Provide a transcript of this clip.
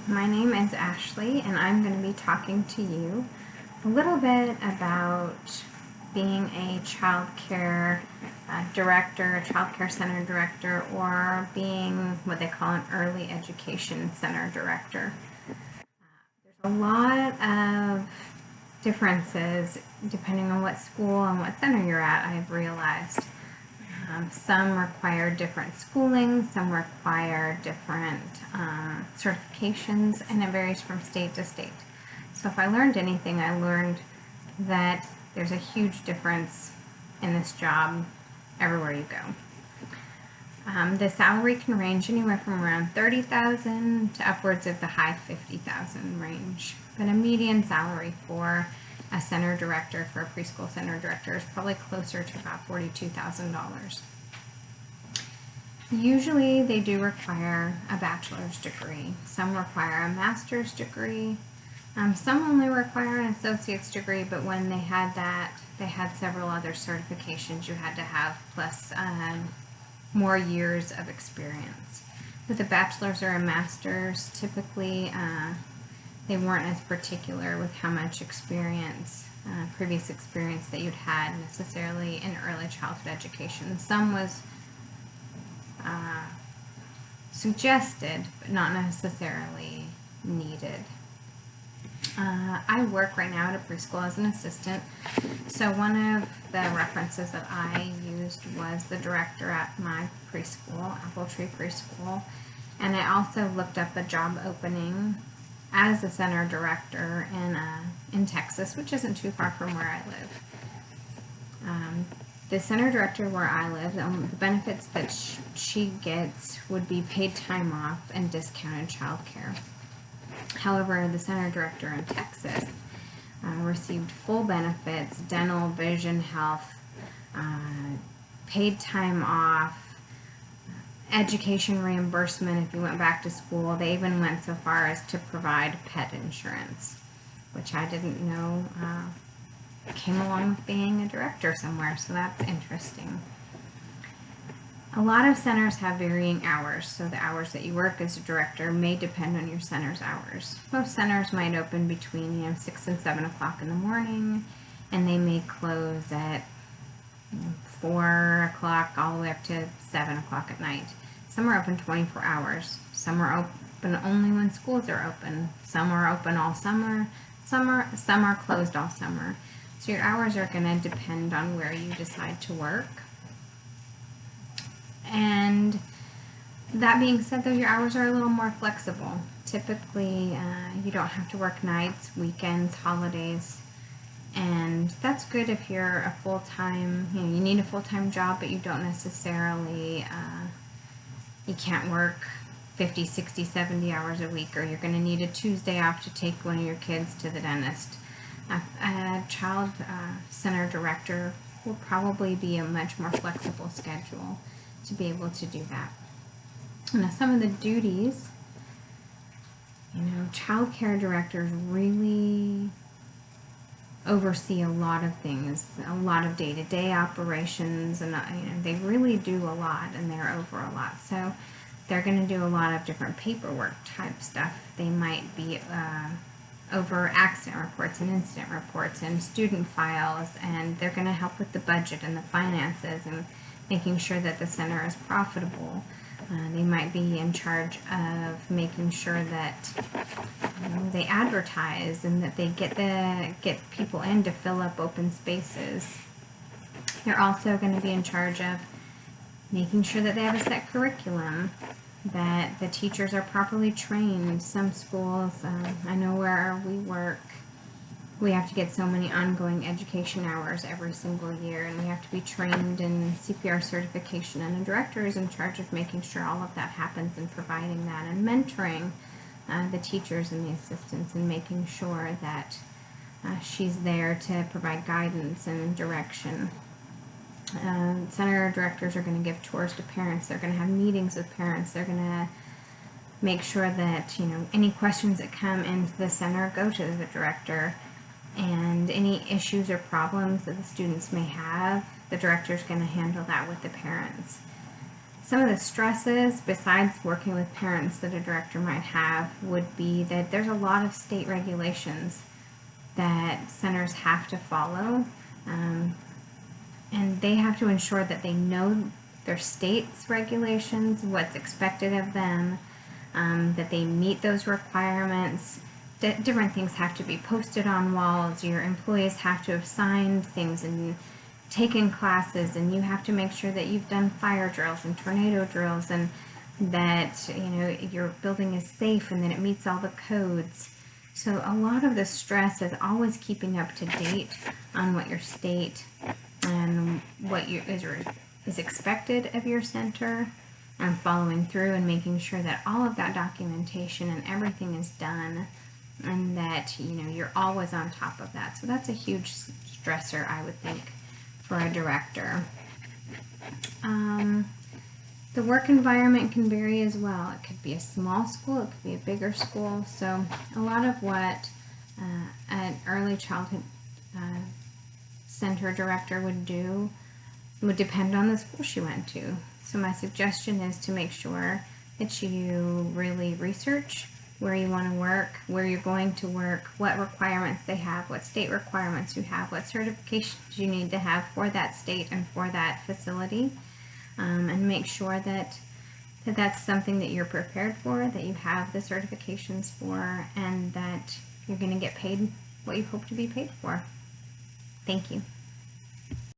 My name is Ashley, and I'm going to be talking to you a little bit about being a child care director, a child care center director, or being what they call an early education center director. There's a lot of differences depending on what school and what center you're at, I've realized. Some require different schooling, some require different certifications, and it varies from state to state. So if I learned anything, I learned that there's a huge difference in this job everywhere you go. The salary can range anywhere from around $30,000 to upwards of the high $50,000 range, but a median salary for a center director, for a preschool center director, is probably closer to about $42,000. Usually they do require a bachelor's degree. Some require a master's degree. Some only require an associate's degree, but when they had that, they had several other certifications you had to have, plus more years of experience. With a bachelor's or a master's, typically they weren't as particular with how much experience, previous experience that you'd had necessarily in early childhood education. Some was suggested, but not necessarily needed. I work right now at a preschool as an assistant, so one of the references that I used was the director at my preschool, Apple Tree Preschool, and I also looked up a job opening as a center director in Texas, which isn't too far from where I live. The center director where I live, the benefits that she gets would be paid time off and discounted childcare. However, the center director in Texas received full benefits, dental, vision, health, paid time off, education reimbursement if you went back to school. They even went so far as to provide pet insurance, which I didn't know came along with being a director somewhere, so that's interesting. A lot of centers have varying hours, so the hours that you work as a director may depend on your center's hours. Most centers might open between 6 and 7 o'clock in the morning, and they may close at 4 o'clock all the way up to 7 o'clock at night. Some are open 24 hours. Some are open only when schools are open. Some are open all summer. Some are closed all summer. So your hours are going to depend on where you decide to work. And that being said, though, your hours are a little more flexible. Typically, you don't have to work nights, weekends, holidays, and that's good if you're a full-time, you need a full-time job, but you don't necessarily, you can't work 50, 60, 70 hours a week, or you're going to need a Tuesday off to take one of your kids to the dentist. A child center director will probably be a much more flexible schedule to be able to do that. Now, some of the duties, child care directors really oversee a lot of things, a lot of day-to-day operations, and they really do a lot, and they're over a lot. So they're going to do a lot of different paperwork type stuff. They might be over accident reports and incident reports and student files, and they're going to help with the budget and the finances and making sure that the center is profitable. They might be in charge of making sure that they advertise and that they get people in to fill up open spaces. They're also going to be in charge of making sure that they have a set curriculum, that the teachers are properly trained. Some schools, I know where we work, we have to get so many ongoing education hours every single year, and we have to be trained in CPR certification, and the director is in charge of making sure all of that happens and providing that and mentoring the teachers and the assistants and making sure that she's there to provide guidance and direction. Center directors are going to give tours to parents. They're going to have meetings with parents. They're going to make sure that any questions that come into the center go to the director, and any issues or problems that the students may have, the director is going to handle that with the parents. Some of the stresses, besides working with parents, that a director might have would be that there's a lot of state regulations that centers have to follow, and they have to ensure that they know their state's regulations, what's expected of them, that they meet those requirements. Different things have to be posted on walls. Your employees have to have signed things and taken classes, and you have to make sure that you've done fire drills and tornado drills, and that your building is safe and that it meets all the codes. So a lot of the stress is always keeping up to date on what your state and what is expected of your center, and following through and making sure that all of that documentation and everything is done, and that you're always on top of that. So that's a huge stressor, I would think, for a director. The work environment can vary as well. It could be a small school, it could be a bigger school. So a lot of what an early childhood center director would do would depend on the school she went to. So my suggestion is to make sure that you really research where you want to work, where you're going to work, what requirements they have, what state requirements you have, what certifications you need to have for that state and for that facility, and make sure that that's something that you're prepared for, that you have the certifications for, and that you're going to get paid what you hope to be paid for. Thank you.